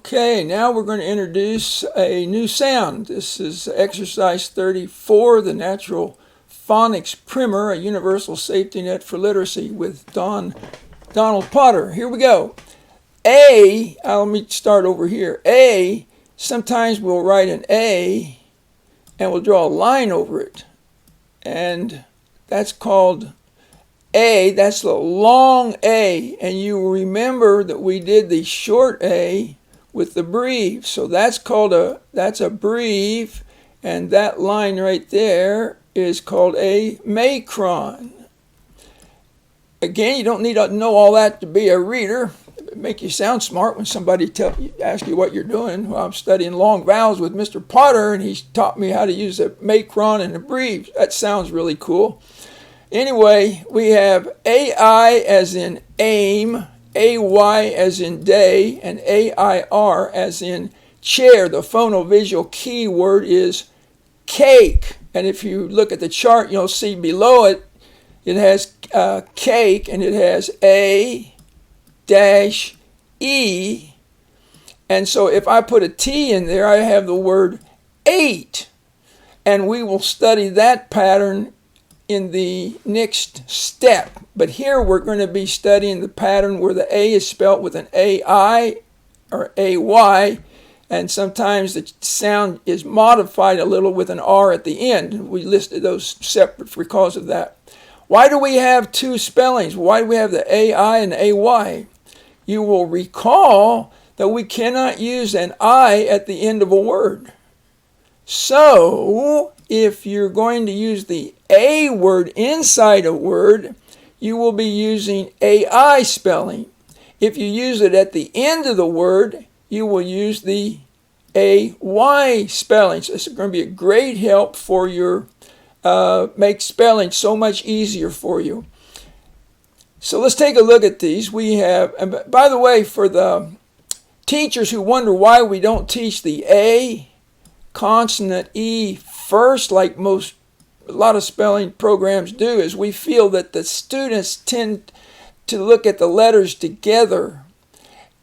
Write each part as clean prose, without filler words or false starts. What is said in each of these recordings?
Okay, now we're going to introduce a new sound. This is exercise 34, the Natural Phonics Primer, a universal safety net for literacy with Donald Potter. Here we go. Let me start over here. Sometimes we'll write an A and we'll draw a line over it. And that's called A. That's the long A. And you will remember that we did the short A with the breve. So that's a breve. And that line right there is called a macron. Again, you don't need to know all that to be a reader. It make you sound smart when somebody asks you what you're doing. Well, I'm studying long vowels with Mr. Potter, and he's taught me how to use a macron and a breve. That sounds really cool. Anyway, we have AI as in aim, AY as in day, and AIR as in chair. The phonovisual key word is cake. And if you look at the chart, you'll see below it, it has cake, and it has A-E. And so if I put a T in there, I have the word 8. And we will study that pattern in the next step. But here we're going to be studying the pattern where the A is spelt with an AI or AY, and sometimes the sound is modified a little with an R at the end. We listed those separate because of that. Why do we have two spellings? Why do we have the AI and AY? You will recall that we cannot use an I at the end of a word. So, if you're going to use the A word inside a word, you will be using AI spelling. If you use it at the end of the word, you will use the AY spelling. So this is going to be a great help for your make spelling so much easier for you. So let's take a look at these. We have, and by the way, for the teachers who wonder why we don't teach the A consonant E first, like a lot of spelling programs do, is we feel that the students tend to look at the letters together.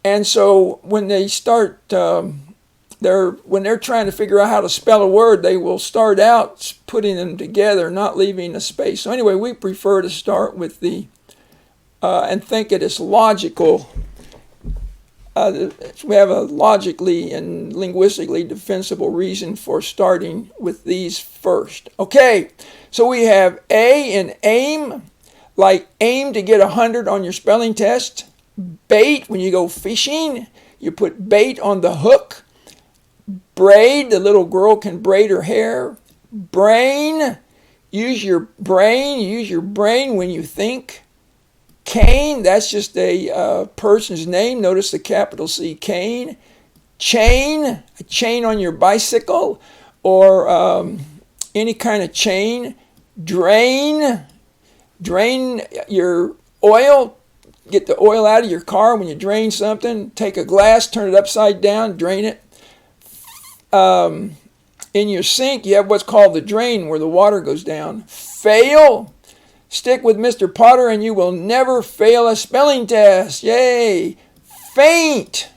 And so when they start, when they're trying to figure out how to spell a word, they will start out putting them together, not leaving a space. So anyway, we prefer to start with the, and think it is logical. We have a logically and linguistically defensible reason for starting with these first. Okay, so we have A in aim, like aim to get 100 on your spelling test. Bait, when you go fishing, you put bait on the hook. Braid, the little girl can braid her hair. Brain, use your brain when you think. Cane, that's just a person's name. Notice the capital C, cane. Chain, a chain on your bicycle or any kind of chain. Drain your oil. Get the oil out of your car when you drain something. Take a glass, turn it upside down, drain it. In your sink, you have what's called the drain where the water goes down. Fail. Stick with Mr. Potter and you will never fail a spelling test. Yay! Faint.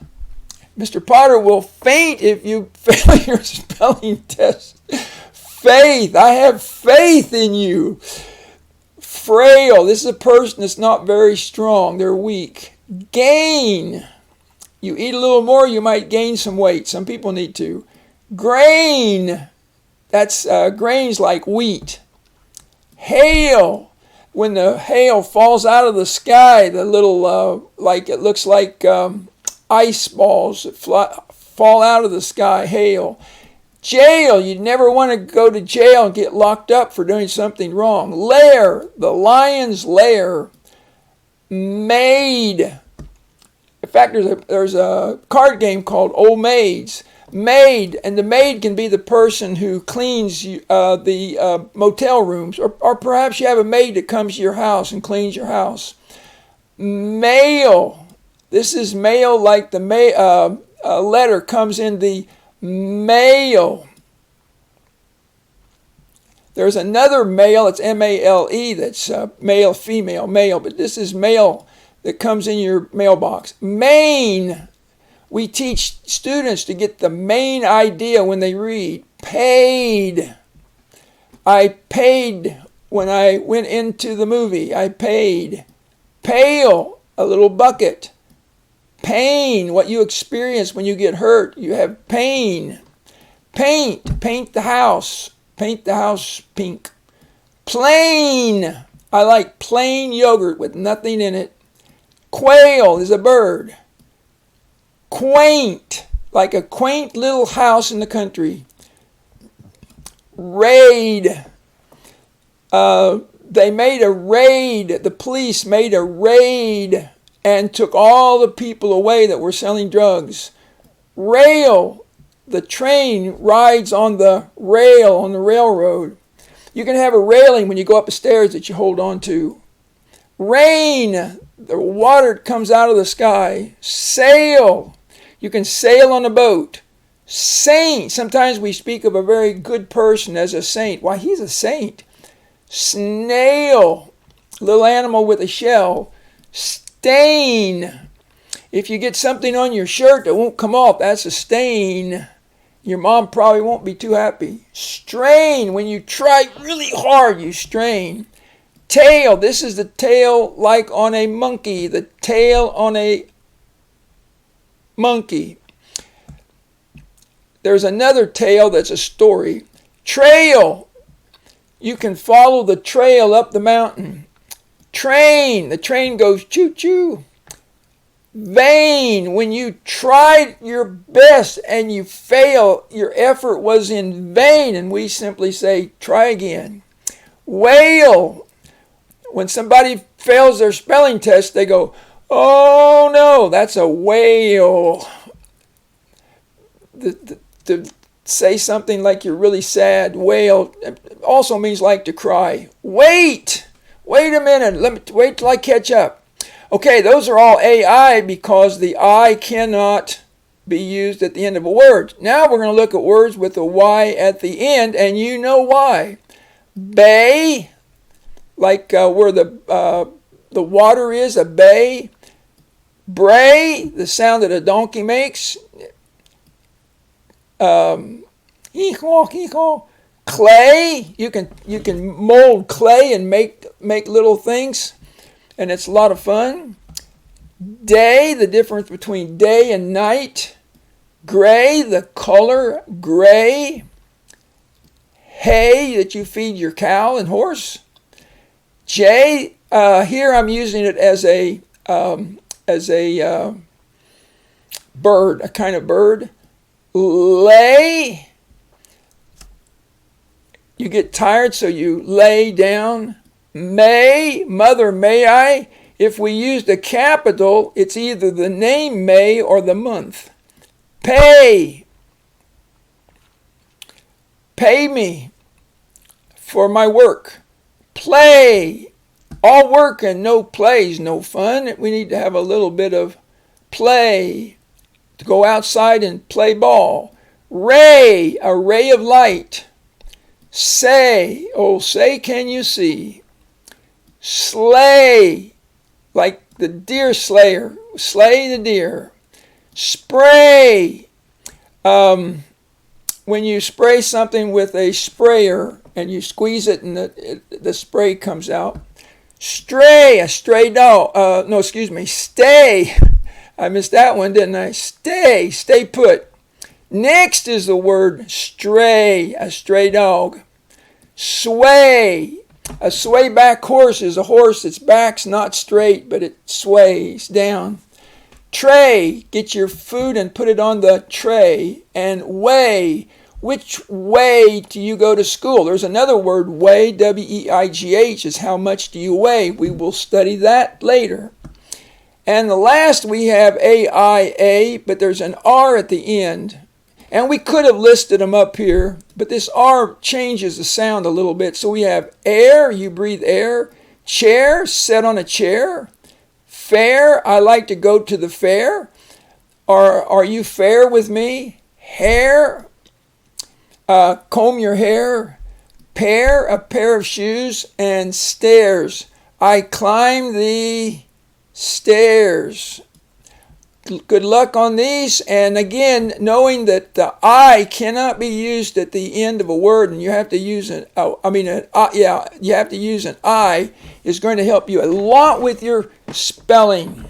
Mr. Potter will faint if you fail your spelling test. Faith. I have faith in you. Frail. This is a person that's not very strong. They're weak. Gain. You eat a little more, you might gain some weight. Some people need to. Grain. That's grains like wheat. Hail. When the hail falls out of the sky, the little, it looks like ice balls that fall out of the sky, hail. Jail, you never want to go to jail and get locked up for doing something wrong. Lair, the lion's lair. Maid. In fact, there's a card game called Old Maids. Maid, and the maid can be the person who cleans the motel rooms, or perhaps you have a maid that comes to your house and cleans your house. Mail, this is mail like the letter comes in the mail. There's another male, it's M-A-L-E, that's male, female, male, but this is male that comes in your mailbox. Main. We teach students to get the main idea when they read. Paid. I paid when I went into the movie. I paid. Pail, a little bucket. Pain, what you experience when you get hurt. You have pain. Paint, paint the house. Paint the house pink. Plain, I like plain yogurt with nothing in it. Quail is a bird. Quaint, like a quaint little house in the country. Raid, they made a raid. The police made a raid and took all the people away that were selling drugs. Rail, the train rides on the rail, on the railroad. You can have a railing when you go up the stairs that you hold on to. Rain, the water comes out of the sky. Sail, you can sail on a boat. Saint, sometimes we speak of a very good person as a saint. Why, he's a saint. Snail, little animal with a shell. Stain, if you get something on your shirt that won't come off, that's a stain. Your mom probably won't be too happy. Strain, when you try really hard, you strain. Tail, this is the tail like on a monkey. The tail on a monkey. There's another tale that's a story. Trail, you can follow the trail up the mountain. Train, the train goes choo-choo. Vain, when you tried your best and you fail, your effort was in vain, and we simply say, try again. Whale, when somebody fails their spelling test, they go, oh no, that's a whale. To say something like you're really sad, wail, also means like to cry. Wait a minute, let me wait till I catch up. Okay, those are all AI because the I cannot be used at the end of a word. Now we're going to look at words with a Y at the end, and you know why. Bay, like where the water is, a bay. Bray, the sound that a donkey makes. Clay, you can mold clay and make little things, and it's a lot of fun. Day, the difference between day and night. Gray, the color gray. Hay, that you feed your cow and horse. Jay, here I'm using it as a bird, a kind of bird. Lay, you get tired, so you lay down. May, mother, may I? If we used a capital, it's either the name May or the month. Pay, pay me for my work. Play, all work and no play is no fun. We need to have a little bit of play. To go outside and play ball. Ray, a ray of light. Say, oh say can you see. Slay, like the deer slayer. Slay the deer. Spray, when you spray something with a sprayer and you squeeze it and the spray comes out. Stray, a stray dog. Stay. I missed that one, didn't I? Stay put. Next is the word stray, a stray dog. Sway, a sway-back horse is a horse that's back's not straight, but it sways down. Tray, get your food and put it on the tray. And way, which way do you go to school? There's another word, weigh, W-E-I-G-H, is how much do you weigh? We will study that later. And the last we have A-I-A, but there's an R at the end. And we could have listed them up here, but this R changes the sound a little bit. So we have air, you breathe air. Chair, sit on a chair. Fair, I like to go to the fair. Are you fair with me? Hair, comb your hair. Pair, a pair of shoes. And stairs, I climb the stairs. good luck on these. And again, knowing that the I cannot be used at the end of a word, and you have to use you have to use an I, is going to help you a lot with your spelling.